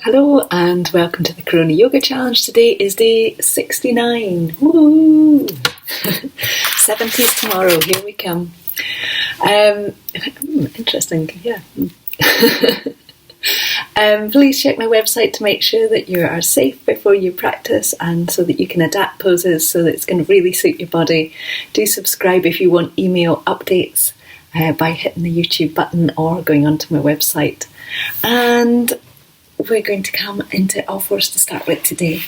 Hello and welcome to the Corona Yoga Challenge. Today is day 69. Woo! 70's tomorrow. Here we come. Interesting. Yeah. Please check my website to make sure that you are safe before you practice and so that you can adapt poses so that it's going to really suit your body. Do subscribe if you want email updates by hitting the YouTube button or going onto my website. And we're going to come into all fours to start with today.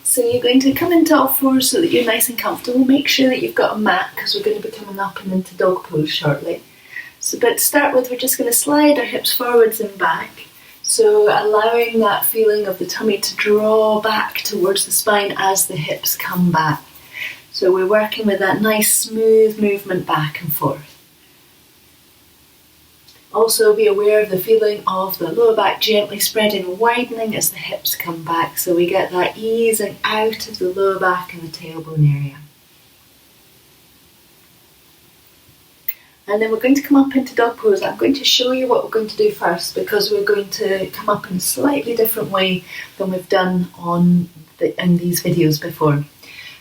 So you're going to come into all fours so that you're nice and comfortable. Make sure that you've got a mat because we're going to be coming up and into dog pose shortly. So but to start with, we're just going to slide our hips forwards and back. So allowing that feeling of the tummy to draw back towards the spine as the hips come back. So we're working with that nice smooth movement back and forth. Also be aware of the feeling of the lower back gently spreading and widening as the hips come back, so we get that easing out of the lower back and the tailbone area. And then we're going to come up into dog pose. I'm going to show you what we're going to do first because we're going to come up in a slightly different way than we've done in these videos before.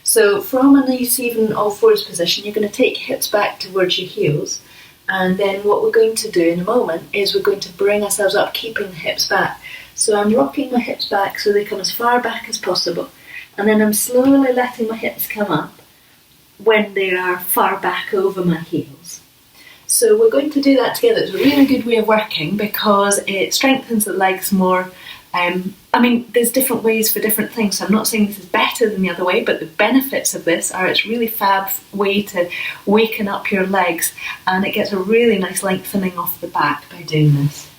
So from a nice even all fours position, you're going to take hips back towards your heels. And then what we're going to do in a moment is we're going to bring ourselves up, keeping the hips back. So I'm rocking my hips back so they come as far back as possible. And then I'm slowly letting my hips come up when they are far back over my heels. So we're going to do that together. It's a really good way of working because it strengthens the legs more. There's different ways for different things, so I'm not saying this is better than the other way, but the benefits of this are it's really fab way to waken up your legs, and it gets a really nice lengthening off the back by doing this.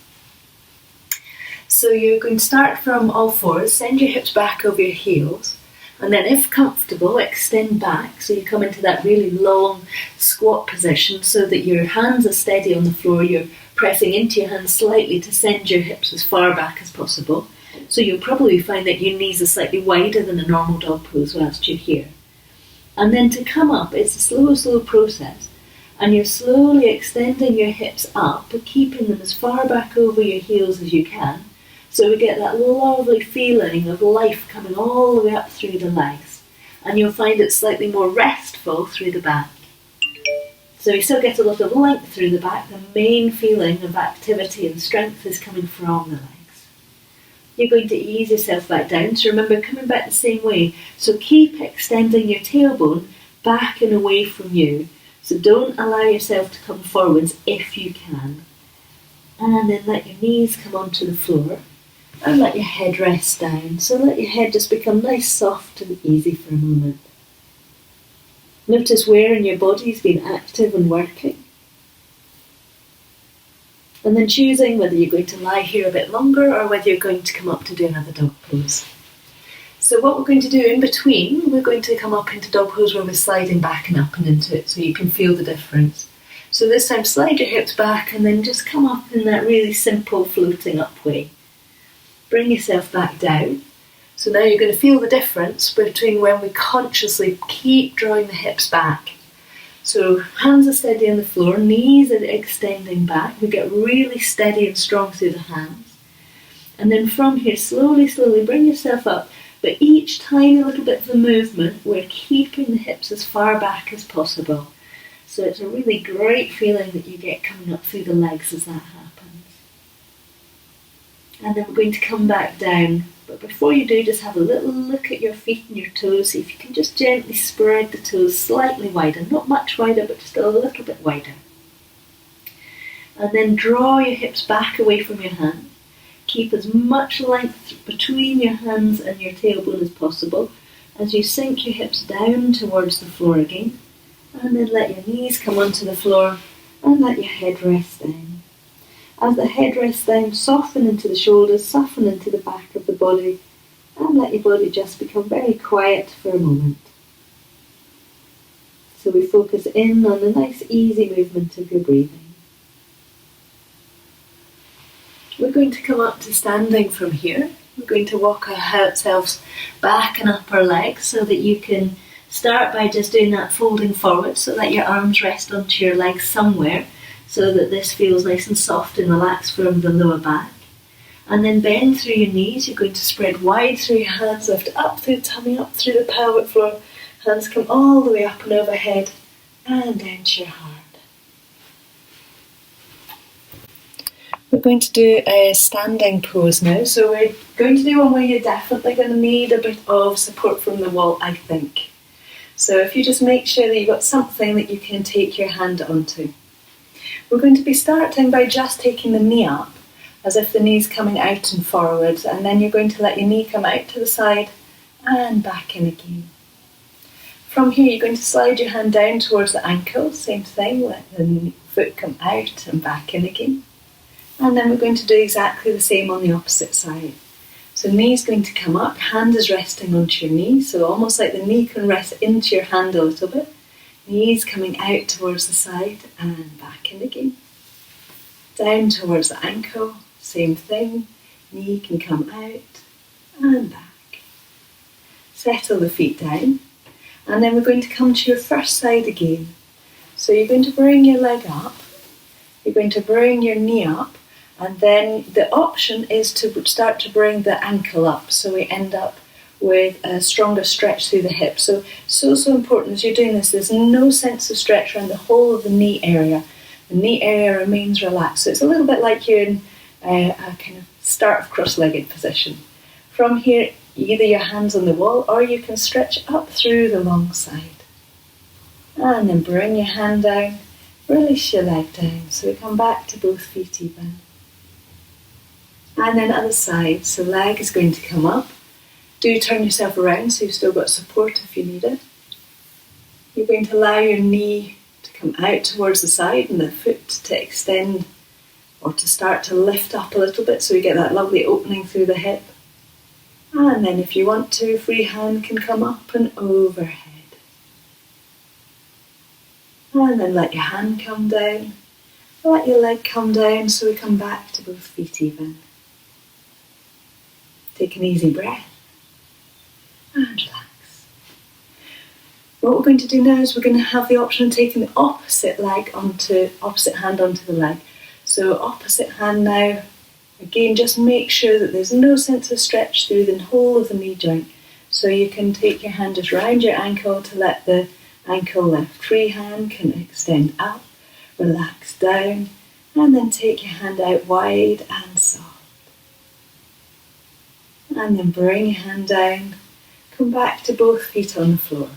So you're going to start from all fours, send your hips back over your heels, and then if comfortable, extend back, so you come into that really long squat position so that your hands are steady on the floor, you're pressing into your hands slightly to send your hips as far back as possible. So you'll probably find that your knees are slightly wider than a normal dog pose whilst you're here. And then to come up, it's a slow process. And you're slowly extending your hips up, but keeping them as far back over your heels as you can. So we get that lovely feeling of life coming all the way up through the legs. And you'll find it slightly more restful through the back. So you still get a lot of length through the back. The main feeling of activity and strength is coming from the legs. You're going to ease yourself back down. So remember, coming back the same way. So keep extending your tailbone back and away from you. So don't allow yourself to come forwards if you can. And then let your knees come onto the floor. And let your head rest down. So let your head just become nice, soft and easy for a moment. Notice where in your body's been active and working. And then choosing whether you're going to lie here a bit longer or whether you're going to come up to do another dog pose. So what we're going to do in between, we're going to come up into dog pose where we're sliding back and up and into it so you can feel the difference. So this time slide your hips back and then just come up in that really simple floating up way. Bring yourself back down. So now you're going to feel the difference between when we consciously keep drawing the hips back. So hands are steady on the floor, knees are extending back. We get really steady and strong through the hands. And then from here, slowly bring yourself up. But each tiny little bit of the movement, we're keeping the hips as far back as possible. So it's a really great feeling that you get coming up through the legs as that happens. And then we're going to come back down. But before you do, just have a little look at your feet and your toes. See if you can just gently spread the toes slightly wider. Not much wider, but just a little bit wider. And then draw your hips back away from your hand. Keep as much length between your hands and your tailbone as possible as you sink your hips down towards the floor again. And then let your knees come onto the floor and let your head rest down. As the head rests down, soften into the shoulders, soften into the back of the body, and let your body just become very quiet for a moment. So we focus in on the nice easy movement of your breathing. We're going to come up to standing from here. We're going to walk ourselves back and up our legs so that you can start by just doing that folding forward so that your arms rest onto your legs somewhere. so that this feels nice and soft and relaxed from the lower back. And then bend through your knees. You're going to spread wide through your hands, lift up through the tummy, up through the pelvic floor. Hands come all the way up and overhead and down to your heart. We're going to do a standing pose now. So we're going to do one where you're definitely going to need a bit of support from the wall, I think. So if you just make sure that you've got something that you can take your hand onto. We're going to be starting by just taking the knee up, as if the knee's coming out and forwards, and then you're going to let your knee come out to the side and back in again. From here, you're going to slide your hand down towards the ankle, same thing, let the foot come out and back in again. And then we're going to do exactly the same on the opposite side. So knee's going to come up, hand is resting onto your knee, so almost like the knee can rest into your hand a little bit. Knees coming out towards the side and back in again. Down towards the ankle, same thing, knee can come out and back. Settle the feet down, and then we're going to come to your first side again. So you're going to bring your leg up, you're going to bring your knee up, and then the option is to start to bring the ankle up, so we end up with a stronger stretch through the hips. So important as you're doing this, there's no sense of stretch around the whole of the knee area. The knee area remains relaxed, so it's a little bit like you're in a kind of start of cross-legged position. From here, either your hands on the wall or you can stretch up through the long side. And then bring your hand down, release your leg down, so we come back to both feet even. And then other side, so leg is going to come up. Do turn yourself around so you've still got support if you need it. You're going to allow your knee to come out towards the side and the foot to extend or to start to lift up a little bit so you get that lovely opening through the hip. And then if you want to, free hand can come up and overhead. And then let your hand come down. Let your leg come down so we come back to both feet even. Take an easy breath and relax. What we're going to do now is we're going to have the option of taking the opposite hand onto the leg. So opposite hand now, again just make sure that there's no sense of stretch through the whole of the knee joint. So you can take your hand just round your ankle to let the ankle lift. Free hand can extend up, relax down, and then take your hand out wide and soft. And then bring your hand down, come back to both feet on the floor.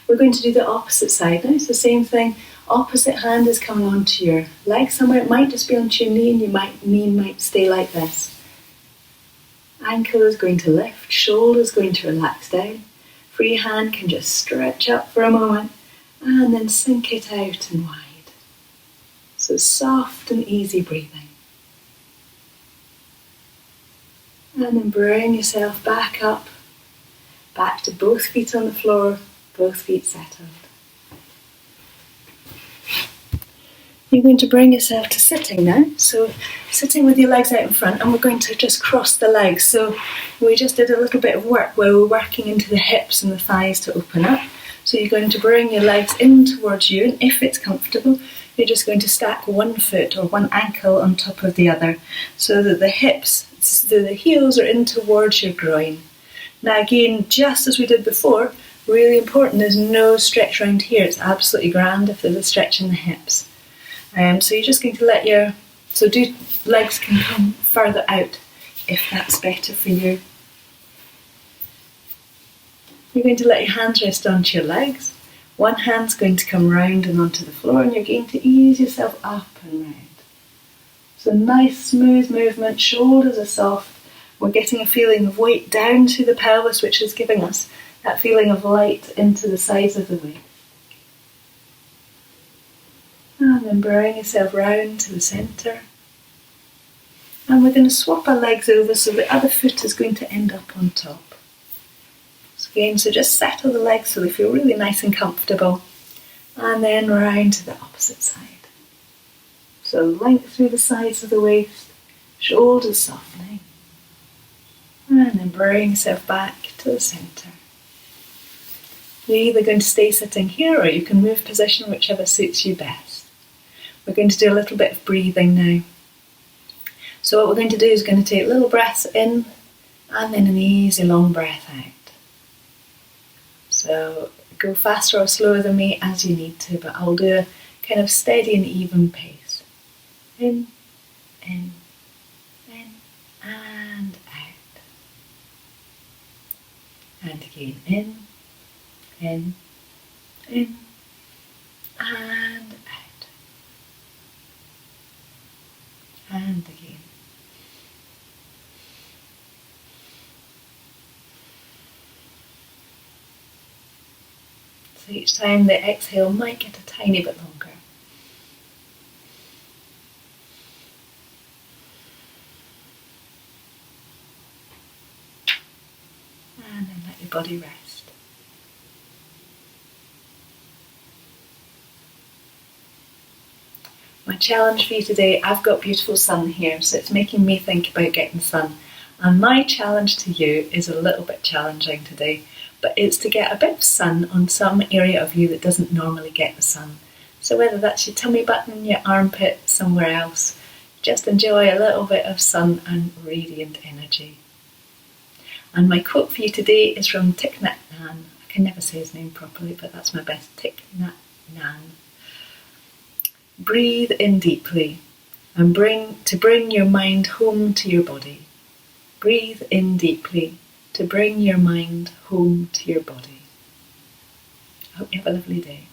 We're going to do the opposite side now. It's the same thing. Opposite hand is coming onto your leg somewhere. It might just be onto your knee and your knee might stay like this. Ankle is going to lift, shoulder is going to relax down. Free hand can just stretch up for a moment and then sink it out and wide. So soft and easy breathing. And then bring yourself back up, back to both feet on the floor, both feet settled. You're going to bring yourself to sitting now. So sitting with your legs out in front, and we're going to just cross the legs. So we just did a little bit of work where we're working into the hips and the thighs to open up. So you're going to bring your legs in towards you, and if it's comfortable, you're just going to stack one foot or one ankle on top of the other so that the hips, so the heels are in towards your groin. Now again, just as we did before, really important, there's no stretch around here. It's absolutely grand if there's a stretch in the hips. So you're just going to legs can come further out if that's better for you. You're going to let your hands rest onto your legs. One hand's going to come round and onto the floor, and you're going to ease yourself up and round. So nice smooth movement, shoulders are soft. We're getting a feeling of weight down to the pelvis, which is giving us that feeling of light into the sides of the waist. And then bring yourself round to the centre. And we're going to swap our legs over so the other foot is going to end up on top. So just settle the legs so they feel really nice and comfortable. And then round to the opposite side. So length through the sides of the waist, shoulders softening. And then bring yourself back to the centre. You're either going to stay sitting here or you can move position, whichever suits you best. We're going to do a little bit of breathing now. So what we're going to do is going to take little breaths in and then an easy long breath out. So go faster or slower than me as you need to, but I'll do a kind of steady and even pace. In, and out. And again, in, and out. And again. So each time the exhale might get a tiny bit longer. And then let your body rest. My challenge for you today, I've got beautiful sun here, so it's making me think about getting sun. And my challenge to you is a little bit challenging today, but it's to get a bit of sun on some area of you that doesn't normally get the sun. So whether that's your tummy button, your armpit, somewhere else, just enjoy a little bit of sun and radiant energy. And my quote for you today is from Thich Nhat Hanh. I can never say his name properly, but that's my best. Thich Nhat Hanh. Breathe in deeply and bring your mind home to your body. Breathe in deeply to bring your mind home to your body. I hope you have a lovely day.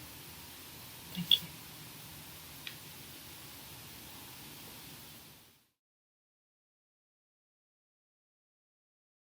Thank you.